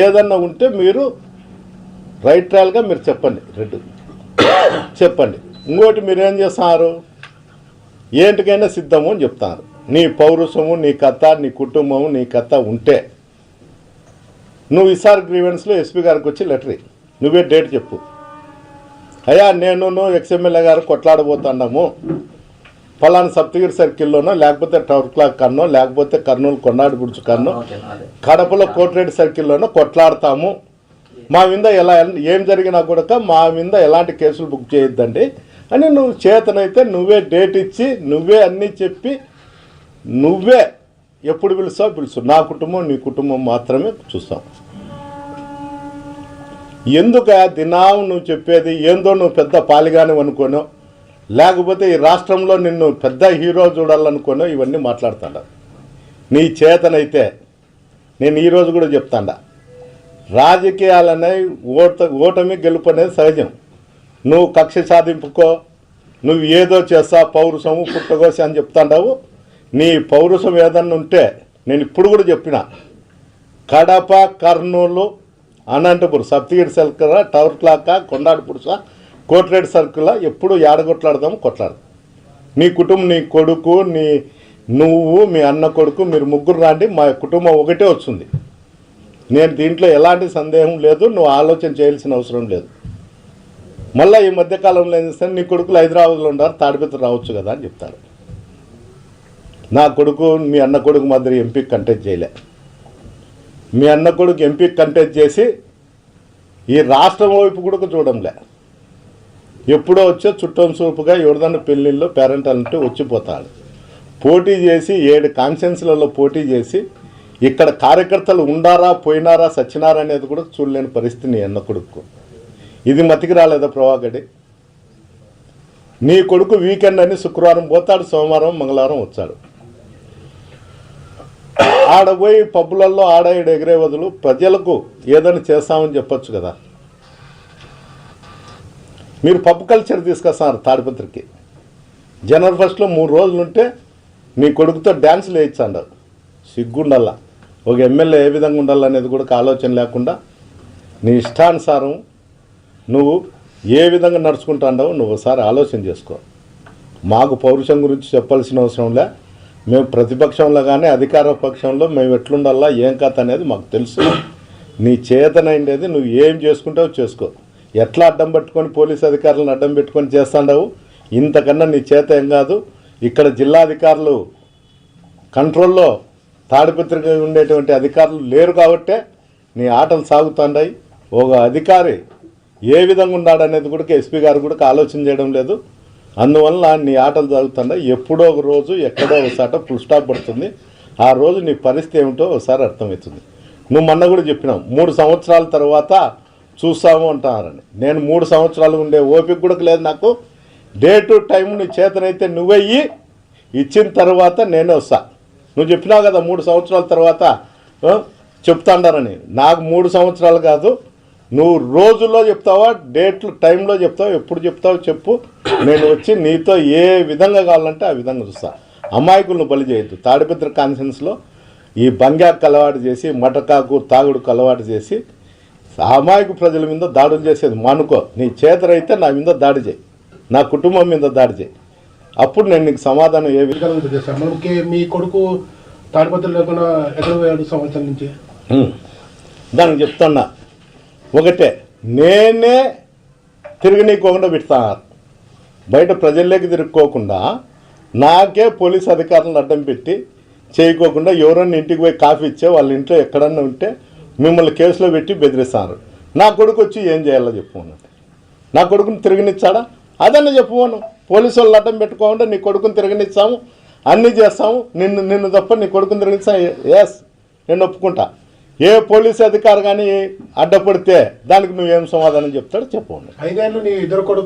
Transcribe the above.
ఏదన్నా ఉంటే మీరు రైట్ ట్రయల్గా మీరు చెప్పండి. రెడ్డి చెప్పండి. ఇంకోటి మీరేం చేస్తున్నారు, ఏంటికైనా సిద్ధము అని చెప్తున్నారు. నీ పౌరుషము, నీ కథ, నీ కుటుంబము, నీ కథ ఉంటే నువ్వు ఈసారి గ్రీవెన్స్లో ఎస్పీ గారికి వచ్చి లెటర్ నువ్వే డేట్ చెప్పు. అయ్యా నేను ఎక్స్ఎమ్మెల్యే గారు కొట్లాడబోతున్నాము, ఫలానా సప్తగిరి సర్కిల్లోనో, లేకపోతే టవర్ క్లాక్ కన్నో, లేకపోతే కర్నూలు కొన్నాడు బుడ్చు కన్నో, కడపలో కోటిరెడ్డి సర్కిల్లోనో కొట్లాడతాము. మా మీద ఏం జరిగినా కూడా మా మీద ఎలాంటి కేసులు బుక్ చేయొద్దండి అని నువ్వు చేతనైతే నువ్వే డేట్ ఇచ్చి నువ్వే అన్నీ చెప్పి నువ్వే ఎప్పుడు పిలుస్తావు. నా కుటుంబం నీ కుటుంబం మాత్రమే చూస్తాం. ఎందుకు దినాం నువ్వు చెప్పేది ఏందో, నువ్వు పెద్ద పాలిగానే అనుకోనో, లేకపోతే ఈ రాష్ట్రంలో నిన్ను పెద్ద హీరో చూడాలనుకోనో ఇవన్నీ మాట్లాడుతాడా. నీ చేతనైతే నేను ఈరోజు కూడా చెప్తాడా, రాజకీయాలనేవి ఓటమి గెలుపు అనేది సహజం. నువ్వు కక్ష సాధింపుకో, నువ్వు ఏదో చేస్తా, పౌరుషము పుట్టగోసి అని చెప్తాండావు. నీ పౌరుషం ఏదన్నా ఉంటే నేను ఇప్పుడు కూడా చెప్పిన, Kadapa, Kurnool, Anantapuram, Saptagiri circle, tower clock, కొండాడు పురుష, కోటిరెడ్డి సర్కిల్ ఎప్పుడు ఏడగొట్లాడదాము, కొట్లాడదాం. నీ కుటుంబం, నీ కొడుకు, నువ్వు, మీ అన్న కొడుకు, మీరు ముగ్గురు రాండి, మా కుటుంబం ఒకటే వస్తుంది. నేను దీంట్లో ఎలాంటి సందేహం లేదు, నువ్వు ఆలోచన చేయాల్సిన అవసరం లేదు. మళ్ళీ ఈ మధ్యకాలంలో ఏం చేస్తాను, నీ కొడుకులు హైదరాబాద్లో ఉన్నారు, తాడిపత్రి రావచ్చు కదా అని చెప్తారు. నా కొడుకు మీ అన్న కొడుకు మాదిరి ఎంపీకి కంటెస్ట్ చేయలే. మీ అన్న కొడుకు ఎంపీకి కంటెస్ట్ చేసి ఈ రాష్ట్రం వైపు కూడా చూడంలే. ఎప్పుడో వచ్చే చుట్టం చూపుగా ఎవరిదన్న పెళ్ళిళ్ళు పేరెంటాలంటే వచ్చిపోతాడు. పోటీ చేసి 7 కాన్స్టిట్యున్సీలలో పోటీ చేసి ఇక్కడ కార్యకర్తలు ఉండారా, పోయినారా, సచ్చినారా అనేది కూడా చూడలేని పరిస్థితి నీ అన్న కొడుకు. ఇది మతికి రాలేదా ప్రభాకడి? నీ కొడుకు వీకెండ్ అని శుక్రవారం పోతాడు, సోమవారం మంగళవారం వచ్చాడు. ఆడపోయి పబ్బులలో ఆడ ఎగిరే వదులు ప్రజలకు ఏదైనా చేస్తామని చెప్పొచ్చు కదా. మీరు పబ్ కల్చర్ తీసుకొస్తున్నారు తాడిపత్రికి. జనవరి 1లో 3 రోజులు ఉంటే నీ కొడుకుతో డ్యాన్సులు వేయించాడు. సిగ్గుండల్లా. ఒక ఎమ్మెల్యే ఏ విధంగా ఉండాలనేది కూడా ఆలోచన లేకుండా నీ ఇష్టానుసారం నువ్వు ఏ విధంగా నడుచుకుంటాండావు నువ్వు ఒకసారి ఆలోచన చేసుకో. మాకు పౌరుషం గురించి చెప్పాల్సిన అవసరం లే. మేము ప్రతిపక్షంలో కానీ అధికార పక్షంలో మేము ఎట్లుండాలా, ఏం కథ అనేది మాకు తెలుసు. నీ చేతనైండేది నువ్వు ఏం చేసుకుంటావో చేసుకో. ఎట్లా అడ్డం పెట్టుకొని పోలీసు అధికారులను అడ్డం పెట్టుకొని చేస్తాండావు, ఇంతకన్నా నీ చేత ఏం కాదు. ఇక్కడ జిల్లాధికారులు కంట్రోల్లో తాడిపత్రిక ఉండేటువంటి అధికారులు లేరు కాబట్టే నీ ఆటలు సాగుతాండాయి. ఒక అధికారి ఏ విధంగా ఉన్నాడనేది కూడా ఎస్పీ గారు కూడా ఆలోచన చేయడం లేదు. అందువల్ల నీ ఆటలు సాగుతాండాయి. ఎప్పుడో ఒక రోజు ఎక్కడో ఒకసారి ఫుల్ స్టాప్ పడుతుంది. ఆ రోజు నీ పరిస్థితి ఏమిటో ఒకసారి అర్థమవుతుంది. నువ్వు మొన్న కూడా చెప్పినావు 3 సంవత్సరాల తర్వాత చూస్తాము అంటున్నారని. నేను 3 సంవత్సరాలు ఉండే ఓపిక కూడా లేదు నాకు. డే టు టైం నీ చేతనైతే నువ్వే ఇచ్చిన తర్వాత నేనే వస్తా. నువ్వు చెప్పినావు కదా 3 సంవత్సరాల తర్వాత చెప్తాండారని. నాకు 3 సంవత్సరాలు కాదు, నువ్వు రోజుల్లో చెప్తావా, డేట్లు టైంలో చెప్తావు, ఎప్పుడు చెప్తావో చెప్పు. నేను వచ్చి నీతో ఏ విధంగా కావాలంటే ఆ విధంగా చూస్తా. అమాయకులను బలి చేయొద్దు. తాడిపత్రి కాన్ఫరెన్స్లో ఈ బంగాకు అలవాటు చేసి, మటకాకు తాగుడుకు అలవాటు చేసి అమాయకు ప్రజల మీద దాడులు చేసేది మానుకో. నీ చేతనైతే నా మీద దాడి చేయి, నా కుటుంబం మీద దాడి చేయి. అప్పుడు నేను నీకు సమాధానం ఏ విధంగా చేస్తాను. మనకి మీ కొడుకు తాడిపత్రి లేకుండా ఎక్కడ పోయాడు సంవత్సరం నుంచి? దానికి చెప్తున్నా ఒకటే, నేనే తిరగనీయకోకుండా పెడతాను. బయట ప్రజల్లోకి తిరుక్కోకుండా నాకే పోలీసు అధికారులను అడ్డం పెట్టి చేయకోకుండా ఎవరన్నా ఇంటికి పోయి కాఫీ ఇచ్చే వాళ్ళ ఇంట్లో ఎక్కడన్నా ఉంటే మిమ్మల్ని కేసులో పెట్టి బెదిరిస్తారు. నా కొడుకు వచ్చి ఏం చేయాలో చెప్పుకున్నాను. నా కొడుకుని తిరగనిచ్చాడా అదన్నా చెప్పుకోను. పోలీసు వాళ్ళు అడ్డం పెట్టుకోకుండా నీ కొడుకుని తిరగనిచ్చాము, అన్నీ చేస్తాము, నిన్ను తప్ప నీ కొడుకుని తిరగనిచ్చాము. ఎస్, నేను ఒప్పుకుంటా. ఏ పోలీసు అధికారి కానీ అడ్డపడితే దానికి నువ్వేం సమాధానం చెప్తాడో చెప్పు. 5 ఏళ్ళు నీ ఇద్దరు కొడుకు